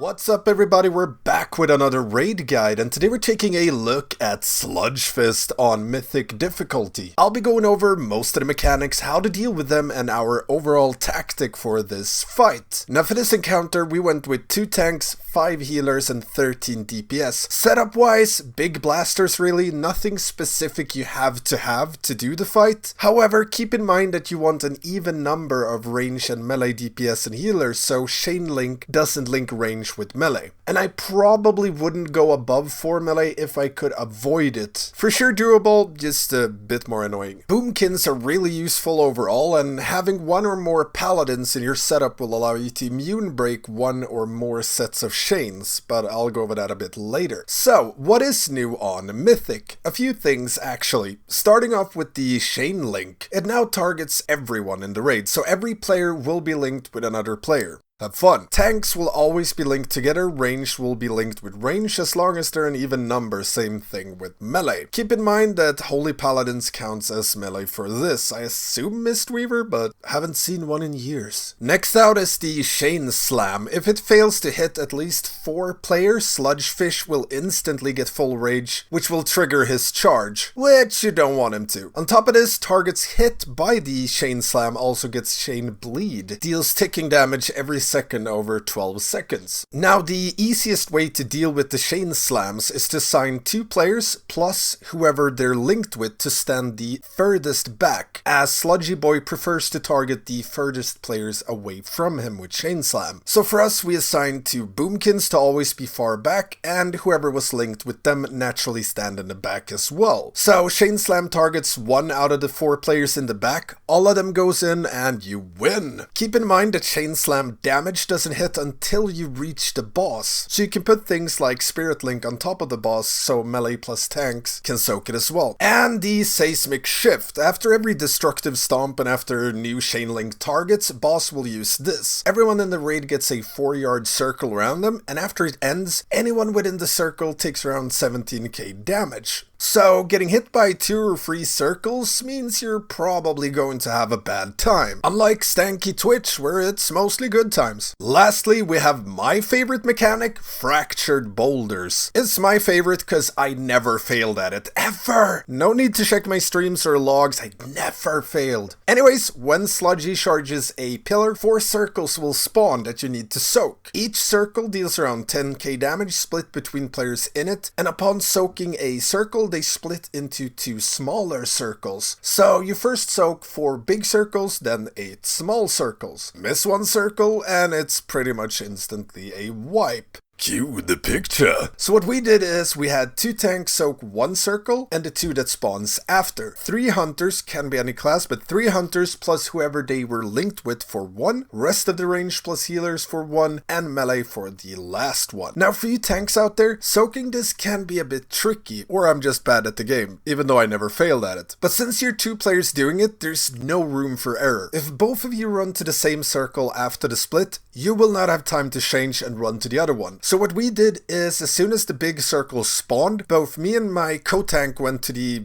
What's up everybody, we're back with another raid guide, and today we're taking a look at Sludgefist on Mythic difficulty. I'll be going over most of the mechanics, how to deal with them, and our overall tactic for this fight. Now for this encounter we went with 2 tanks, 5 healers and 13 DPS. Setup wise, big blasters really, nothing specific you have to do the fight. However, keep in mind that you want an even number of range and melee DPS and healers, so Chain Link doesn't link range with melee. And I probably wouldn't go above 4 melee if I could avoid it. For sure doable, just a bit more annoying. Boomkins are really useful overall, and having 1 or more paladins in your setup will allow you to immune break 1 or more sets of chains, but I'll go over that a bit later. So, what is new on Mythic? A few things actually. Starting off with the Chain Link. It now targets everyone in the raid, so every player will be linked with another player. Have fun. Tanks will always be linked together, range will be linked with range as long as they're an even number, same thing with melee. Keep in mind that Holy Paladins counts as melee for this. I assume Mistweaver, but haven't seen one in years. Next out is the Chain Slam. If it fails to hit at least 4 players, Sludgefish will instantly get full rage, which will trigger his charge, which you don't want him to. On top of this, targets hit by the Chain Slam also gets Chain Bleed, deals ticking damage every second over 12 seconds. Now the easiest way to deal with the chain slams is to assign 2 players plus whoever they're linked with to stand the furthest back, as Sludgy Boy prefers to target the furthest players away from him with chain slam. So for us we assigned 2 Boomkins to always be far back, and whoever was linked with them naturally stand in the back as well. So chain slam targets 1 out of the 4 players in the back, all of them goes in and you win. Keep in mind that chain slam damage doesn't hit until you reach the boss, so you can put things like Spirit Link on top of the boss so melee plus tanks can soak it as well. And the Seismic Shift. After every destructive stomp and after new Chain Link targets, boss will use this. Everyone in the raid gets a 4-yard circle around them, and after it ends, anyone within the circle takes around 17k damage. So, getting hit by 2 or 3 circles means you're probably going to have a bad time. Unlike Stankie Twitch, where it's mostly good times. Lastly, we have my favorite mechanic, Fractured Boulders. It's my favorite because I never failed at it, ever! No need to check my streams or logs, I never failed. Anyways, when Sludgy charges a pillar, 4 circles will spawn that you need to soak. Each circle deals around 10k damage split between players in it, and upon soaking a circle, they split into 2 smaller circles. So you first soak 4 big circles, then 8 small circles. Miss 1 circle and it's pretty much instantly a wipe. Cue the picture. So what we did is we had 2 tanks soak 1 circle and the 2 that spawns after. 3 hunters, can be any class, but 3 hunters plus whoever they were linked with for 1, rest of the range plus healers for 1, and melee for the last one. Now for you tanks out there, soaking this can be a bit tricky, or I'm just bad at the game, even though I never failed at it. But since you're 2 players doing it, there's no room for error. If both of you run to the same circle after the split, you will not have time to change and run to the other one. So what we did is, as soon as the big circle spawned, both me and my co-tank went to the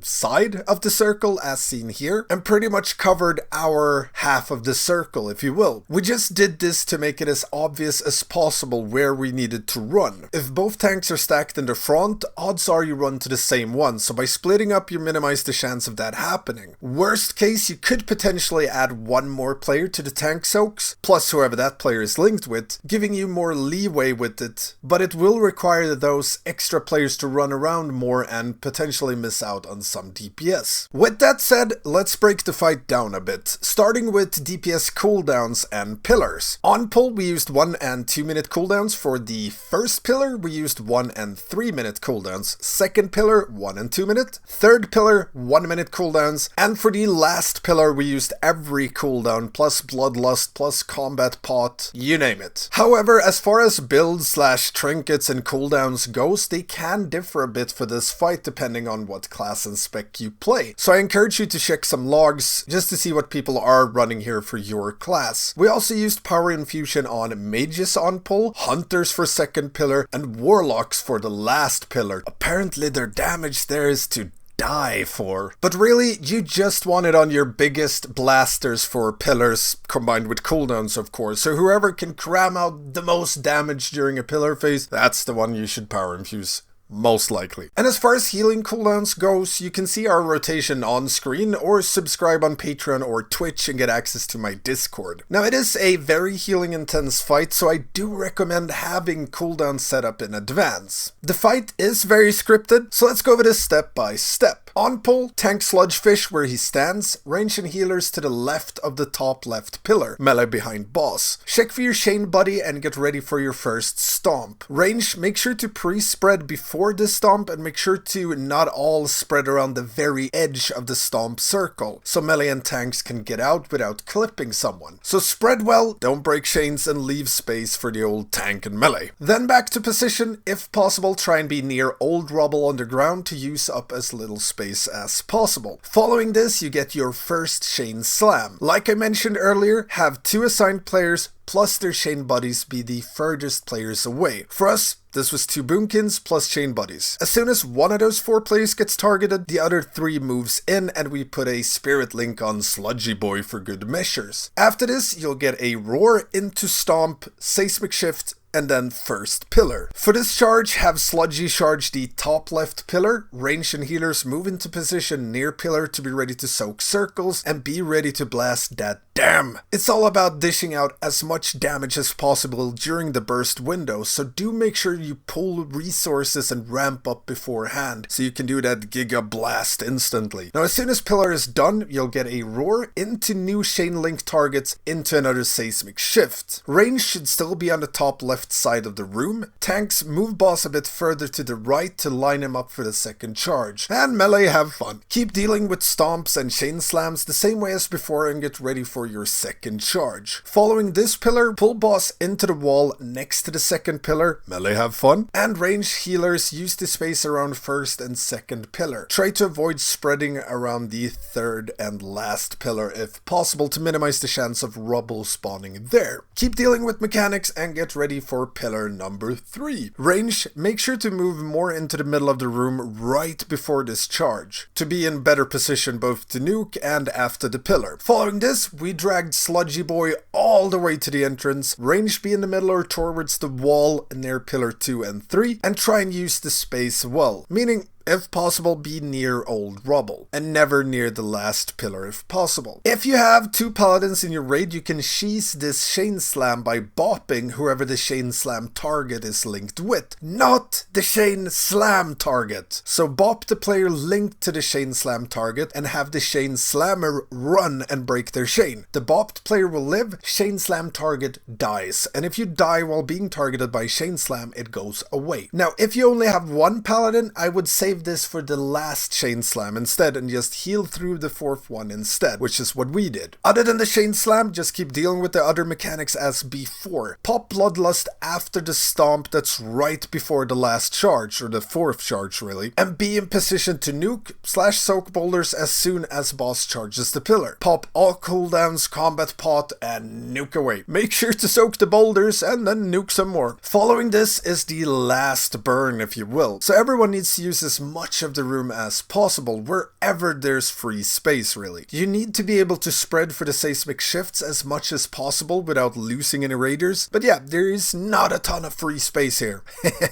side of the circle as seen here, and pretty much covered our half of the circle, if you will. We just did this to make it as obvious as possible where we needed to run. If both tanks are stacked in the front, odds are you run to the same one, so by splitting up you minimize the chance of that happening. Worst case, you could potentially add 1 more player to the tank soaks, plus whoever that player is linked with, giving you more leeway with it, but it will require those extra players to run around more and potentially miss out on some DPS. With that said, let's break the fight down a bit, starting with DPS cooldowns and pillars. On pull we used 1 and 2 minute cooldowns. For the first pillar we used 1 and 3 minute cooldowns, second pillar 1 and 2 minute, third pillar 1 minute cooldowns, and for the last pillar we used every cooldown plus bloodlust plus combat pot, you name it. However, as far as builds / trinkets and cooldowns goes, they can differ a bit for this fight depending on what class and spec you play. So I encourage you to check some logs just to see what people are running here for your class. We also used power infusion on mages on pull, hunters for second pillar, and warlocks for the last pillar. Apparently their damage there is to die for. But really, you just want it on your biggest blasters for pillars, combined with cooldowns of course, so whoever can cram out the most damage during a pillar phase, that's the one you should power infuse. Most likely. And as far as healing cooldowns goes, you can see our rotation on screen or subscribe on Patreon or Twitch and get access to my Discord. Now it is a very healing intense fight, so I do recommend having cooldown set up in advance. The fight is very scripted, so let's go over this step by step. On pull, tank Sludgefish where he stands, range and healers to the left of the top left pillar, melee behind boss. Check for your Shane buddy and get ready for your first stomp. Range, make sure to pre-spread before the stomp and make sure to not all spread around the very edge of the stomp circle, so melee and tanks can get out without clipping someone. So spread well, don't break chains, and leave space for the old tank and melee. Then back to position, if possible try and be near old rubble on the ground to use up as little space as possible. Following this you get your first chain slam. Like I mentioned earlier, have 2 assigned players plus their chain buddies be the furthest players away. For us, this was 2 boomkins plus chain buddies. As soon as one of those 4 players gets targeted, the other 3 moves in and we put a spirit link on Sludgy Boy for good measures. After this, you'll get a roar into stomp, seismic shift, and then first pillar. For this charge, have Sludgy charge the top left pillar, range and healers move into position near pillar to be ready to soak circles and be ready to blast that dam. It's all about dishing out as much damage as possible during the burst window, so do make sure you pull resources and ramp up beforehand so you can do that giga blast instantly. Now as soon as pillar is done, you'll get a roar into new chain link targets into another seismic shift. Range should still be on the top left side of the room. Tanks move boss a bit further to the right to line him up for the second charge. And melee, have fun. Keep dealing with stomps and chain slams the same way as before and get ready for your second charge. Following this pillar, pull boss into the wall next to the second pillar. Melee, have fun. And range healers use the space around first and second pillar. Try to avoid spreading around the third and last pillar if possible to minimize the chance of rubble spawning there. Keep dealing with mechanics and get ready for pillar number 3. Range, make sure to move more into the middle of the room right before this charge, to be in better position both to nuke and after the pillar. Following this, we dragged Sludgy Boy all the way to the entrance. Range be in the middle or towards the wall near pillar 2 and 3, and try and use the space well, meaning if possible, be near old rubble, and never near the last pillar if possible. If you have 2 paladins in your raid, you can cheese this chain slam by bopping whoever the chain slam target is linked with, not the chain slam target. So bop the player linked to the chain slam target and have the chain slammer run and break their chain. The bopped player will live, chain slam target dies, and if you die while being targeted by chain slam, it goes away. Now, if you only have 1 paladin, I would save this for the last chain slam instead and just heal through the 4th one instead, which is what we did. Other than the chain slam, just keep dealing with the other mechanics as before. Pop Bloodlust after the stomp that's right before the last charge, or the 4th charge really, and be in position to nuke / soak boulders as soon as boss charges the pillar. Pop all cooldowns, combat pot, and nuke away. Make sure to soak the boulders and then nuke some more. Following this is the last burn, if you will, so everyone needs to use as much of the room as possible wherever there's free space really. You need to be able to spread for the seismic shifts as much as possible without losing any raiders, but yeah, there is not a ton of free space here.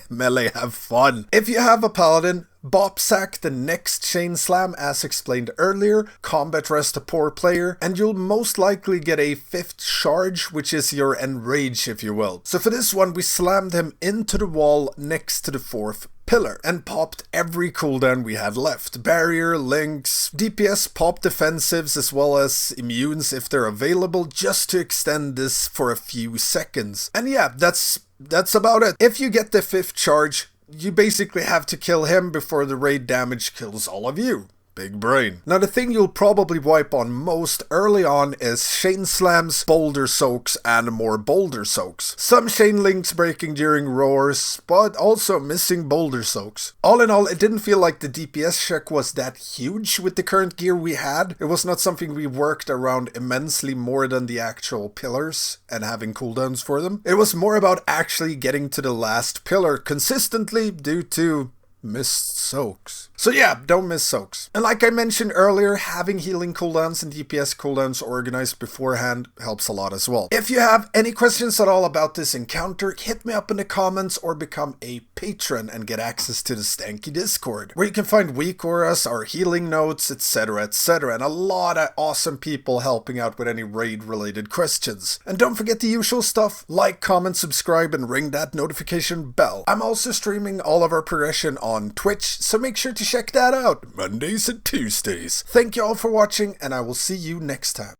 Melee, have fun. If you have a paladin, bop sack the next chain slam as explained earlier, combat rest a poor player, and you'll most likely get a 5th charge, which is your enrage if you will. So for this one we slammed him into the wall next to the 4th pillar and popped every cooldown we had left. Barrier, links, DPS, pop defensives as well as immunes if they're available, just to extend this for a few seconds. And yeah, that's about it. If you get the 5th charge, you basically have to kill him before the raid damage kills all of you. Big brain. Now the thing you'll probably wipe on most early on is chain slams, boulder soaks, and more boulder soaks. Some chain links breaking during roars, but also missing boulder soaks. All in all, it didn't feel like the DPS check was that huge with the current gear we had. It was not something we worked around immensely more than the actual pillars and having cooldowns for them. It was more about actually getting to the last pillar consistently due to Missed soaks. So yeah, don't miss soaks. And like I mentioned earlier, having healing cooldowns and DPS cooldowns organized beforehand helps a lot as well. If you have any questions at all about this encounter, hit me up in the comments or become a patron and get access to the Stankie Discord, where you can find weakauras, our healing notes, etc, etc, and a lot of awesome people helping out with any raid related questions. And don't forget the usual stuff, like, comment, subscribe, and ring that notification bell. I'm also streaming all of our progression on Twitch, so make sure to check that out, Mondays and Tuesdays. Thank you all for watching, and I will see you next time.